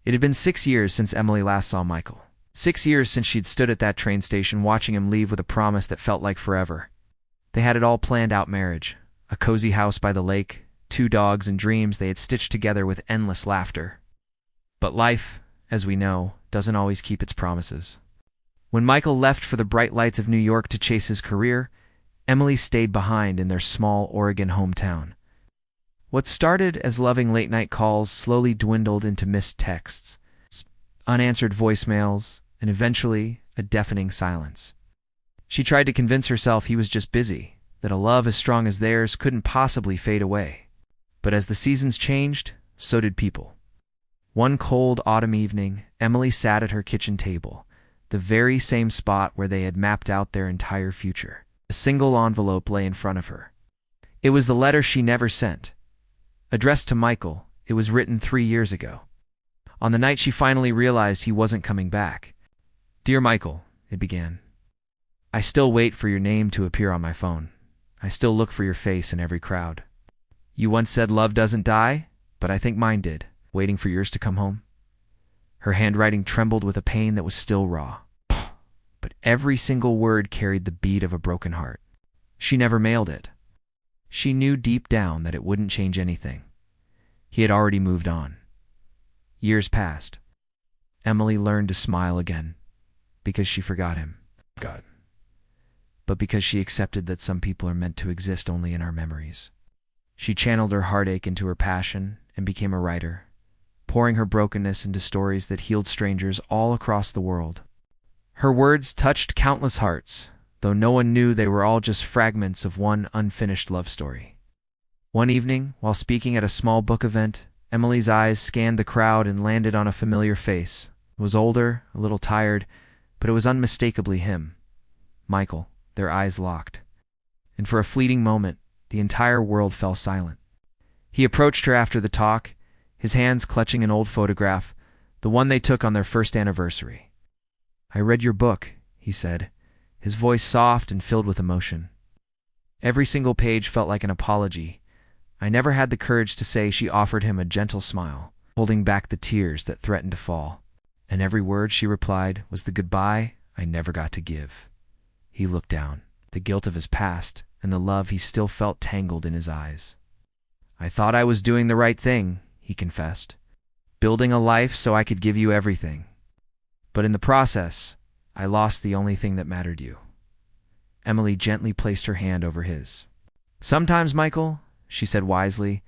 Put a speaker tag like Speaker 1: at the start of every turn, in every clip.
Speaker 1: It had been 6 years since Emily last saw Michael. 6 years since she'd stood at that train station watching him leave with a promise that felt like forever. They had it all planned out: marriage, a cozy house by the lake, 2 dogs, and dreams they had stitched together with endless laughter. But life, as we know, doesn't always keep its promises. When Michael left for the bright lights of New York to chase his career, Emily stayed behind in their small Oregon hometown. What started as loving late-night calls slowly dwindled into missed texts, unanswered voicemails, and eventually a deafening silence. She tried to convince herself he was just busy, that a love as strong as theirs couldn't possibly fade away. But as the seasons changed, so did people. One cold autumn evening, Emily sat at her kitchen table, the very same spot where they had mapped out their entire future. A single envelope lay in front of her. It was the letter she never sent. Addressed to Michael, it was written 3 years ago. On the night she finally realized he wasn't coming back. "Dear Michael," it began. "I still wait for your name to appear on my phone. I still look for your face in every crowd. You once said love doesn't die, but I think mine did, waiting for yours to come home." Her handwriting trembled with a pain that was still raw. But every single word carried the beat of a broken heart. She never mailed it. She knew deep down that it wouldn't change anything. He had already moved on. Years passed. Emily learned to smile again, because she forgot him. But because she accepted that some people are meant to exist only in our memories. She channeled her heartache into her passion and became a writer, pouring her brokenness into stories that healed strangers all across the world. Her words touched countless hearts, though no one knew they were all just fragments of one unfinished love story. One evening, while speaking at a small book event, Emily's eyes scanned the crowd and landed on a familiar face. It was older, a little tired, but it was unmistakably him. Michael. Their eyes locked. And for a fleeting moment, the entire world fell silent. He approached her after the talk, his hands clutching an old photograph, the one they took on their first anniversary. "I read your book," he said, his voice soft and filled with emotion. Every single page felt like an apology. I never had the courage to say. She offered him a gentle smile, holding back the tears that threatened to fall. And every word she replied was the goodbye I never got to give. He looked down, the guilt of his past and the love he still felt tangled in his eyes. "I thought I was doing the right thing," he confessed, "building a life so I could give you everything. But in the process, I lost the only thing that mattered, you." Emily gently placed her hand over his. "Sometimes, Michael," she said wisely,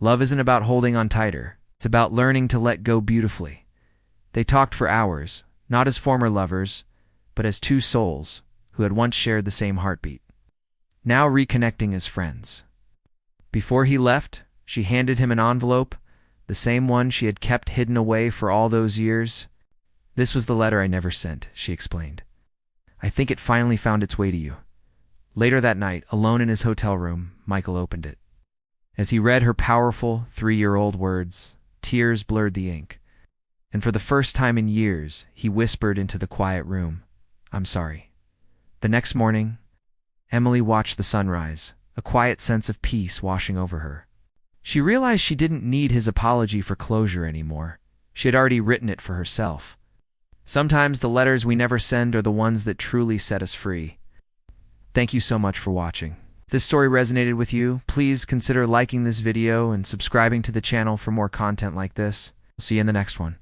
Speaker 1: "love isn't about holding on tighter. It's about learning to let go beautifully." They talked for hours, not as former lovers, but as 2 souls who had once shared the same heartbeat, now reconnecting as friends. Before he left, she handed him an envelope, the same one she had kept hidden away for all those years. "This was the letter I never sent," she explained. "I think it finally found its way to you." Later that night, alone in his hotel room, Michael opened it. As he read her powerful 3-year-old words, tears blurred the ink. And for the first time in years, he whispered into the quiet room, "I'm sorry." The next morning, Emily watched the sunrise, a quiet sense of peace washing over her. She realized she didn't need his apology for closure anymore. She had already written it for herself. Sometimes the letters we never send are the ones that truly set us free. Thank you so much for watching. If this story resonated with you, please consider liking this video and subscribing to the channel for more content like this. We'll see you in the next one.